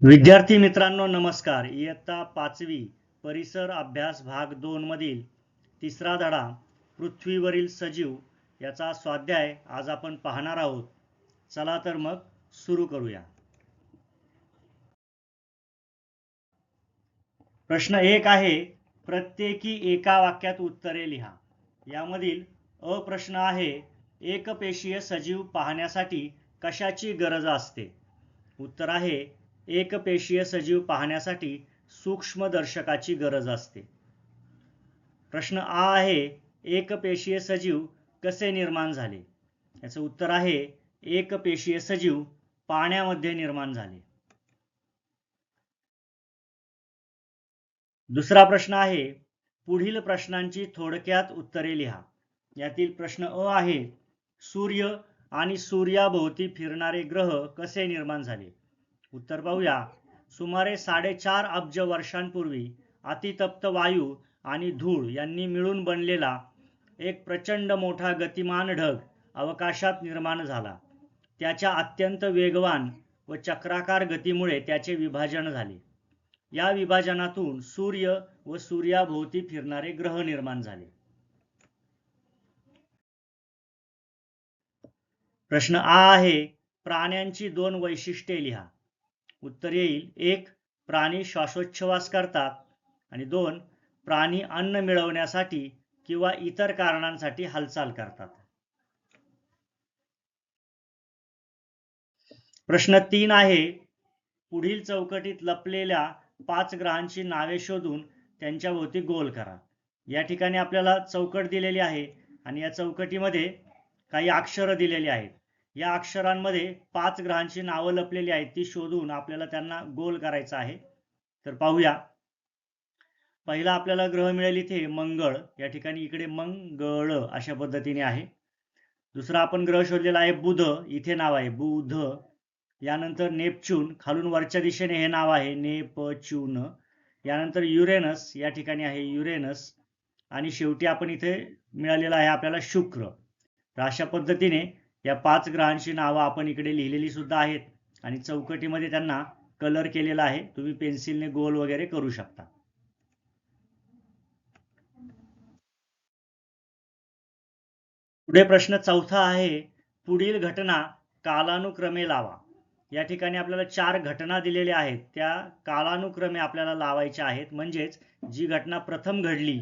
विद्यार्थी मित्रांनो नमस्कार. इयत्ता 5वी परिसर अभ्यास भाग 2 मधील तिसरा धडा पृथ्वीवरील सजीव याचा स्वाध्याय आज आपण पाहणार आहोत. चला तर मग सुरू करूया. प्रश्न 1 आहे, प्रत्येकी एका वाक्यात उत्तरे लिहा. यामधील अ प्रश्न आहे, एकपेशीय सजीव पाहण्यासाठी कशाची गरज असते? उत्तर आहे, एकपेशीय सजीव पाहण्यासाठी सूक्ष्मदर्शकाची गरज असते. प्रश्न आ आहे, एकपेशीय सजीव कसे निर्माण झाले? याचं उत्तर आहे, एकपेशीय सजीव पाण्यामध्ये निर्माण झाले. दुसरा प्रश्न आहे, पुढील प्रश्नांची थोडक्यात उत्तरे लिहा. यातील प्रश्न अ आहे, सूर्य आणि सूर्याभोवती फिरणारे ग्रह कसे निर्माण झाले? उत्तर पाहूया. सुमारे 4.5 अब्ज वर्षांपूर्वी अतितप्त वायू आणि धूळ यांनी मिळून बनलेला एक प्रचंड मोठा गतिमान ढग अवकाशात निर्माण झाला. त्याच्या अत्यंत वेगवान व चक्राकार गतीमुळे त्याचे विभाजन झाले. या विभाजनातून सूर्य व सूर्याभोवती फिरणारे ग्रह निर्माण झाले. प्रश्न आ आहे, प्राण्यांची 2 वैशिष्ट्ये लिहा. उत्तर येईल, 1. प्राणी श्वासोच्छवास करतात आणि 2. प्राणी अन्न मिळवण्यासाठी किंवा इतर कारणांसाठी हालचाल करतात. प्रश्न 3 आहे, पुढील चौकटीत लपलेल्या 5 ग्रहांची नावे शोधून त्यांच्या भोवती गोल करा. या ठिकाणी आपल्याला चौकट दिलेली आहे आणि या चौकटीमध्ये काही अक्षर दिलेली आहेत. या अक्षरांमध्ये 5 ग्रहांची नावं लपलेली आहेत, ती शोधून आपल्याला त्यांना गोल करायचं आहे. तर पाहूया. पहिला आपल्याला ग्रह मिळेल इथे मंगळ. या ठिकाणी इकडे मंगळ अशा पद्धतीने आहे. दुसरा आपण ग्रह शोधलेला आहे बुध. इथे नाव आहे बुध. यानंतर नेपच्यून, खालून वरच्या दिशेने हे नाव आहे नेपच्यून. यानंतर युरेनस, या ठिकाणी आहे युरेनस. आणि शेवटी आपण इथे मिळालेला आहे आपल्याला शुक्र. तर अशा पद्धतीने या 5 ग्रहांची नावं आपण इकडे लिहिलेली सुद्धा आहेत आणि चौकटीमध्ये त्यांना कलर केलेला आहे. तुम्ही पेन्सिलने गोल वगैरे करू शकता. पुढे प्रश्न चौथा आहे, पुढील घटना कालानुक्रमे लावा. या ठिकाणी आपल्याला 4 घटना दिलेल्या आहेत, त्या कालानुक्रमे आपल्याला लावायच्या आहेत. म्हणजेच जी घटना प्रथम घडली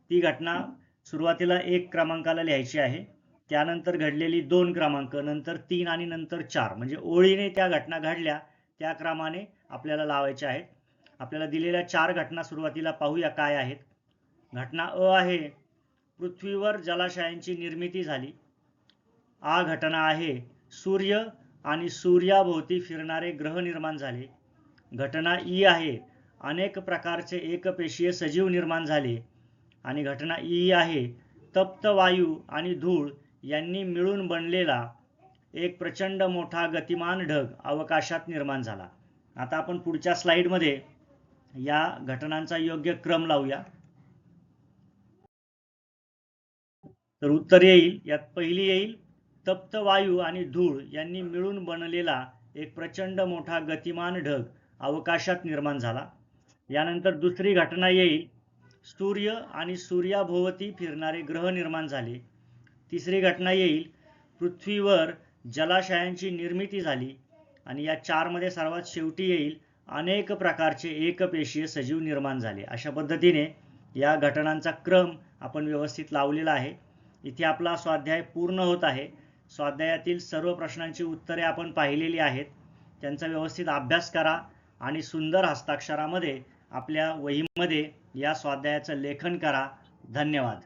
ती घटना सुरुवातीला 1 क्रमांकाला लिहायची आहे, त्यानंतर घडलेली 2 क्रमांक, नंतर 3 आणि नंतर 4. म्हणजे ओळीने त्या घटना घडल्या त्या क्रमाने आपल्याला लावायच्या आहेत. आपल्याला दिलेल्या 4 घटना सुरुवातीला पाहूया काय आहेत. घटना अ आहे, पृथ्वीवर जलाशयांची निर्मिती झाली. आ घटना आहे, सूर्य आणि सूर्याभोवती फिरणारे ग्रह निर्माण झाले. घटना ई आहे, अनेक प्रकारचे एकपेशीय सजीव निर्माण झाले. आणि घटना ई आहे, तप्त वायू आणि धूळ यांनी मिळून बनलेला एक प्रचंड मोठा गतिमान ढग अवकाशात निर्माण झाला. आता आपण पुढच्या स्लाइडमध्ये या घटनांचा योग्य क्रम लावूया. तर उत्तर येईल, यात पहिली येईल, तप्त वायू आणि धूळ यांनी मिळून बनलेला एक प्रचंड मोठा गतिमान ढग अवकाशात निर्माण झाला. यानंतर दुसरी घटना येईल, सूर्य आणि सूर्याभोवती फिरणारे ग्रह निर्माण झाले. तिसरी घटना येईल, पृथ्वीवर जलाशयांची निर्मिती झाली. आणि या 4 मध्ये सर्वात शेवटी येईल, अनेक प्रकारचे एकपेशीय सजीव निर्माण झाले. अशा पद्धतीने या घटनांचा क्रम आपण व्यवस्थित लावलेला आहे. इथे आपला स्वाध्याय पूर्ण होत आहे. स्वाध्यायातील सर्व प्रश्नांची उत्तरे आपण पाहिलेली आहेत. त्यांचा व्यवस्थित अभ्यास करा आणि सुंदर हस्ताक्षरामध्ये आपल्या वहीमध्ये या स्वाध्यायाचं लेखन करा. धन्यवाद.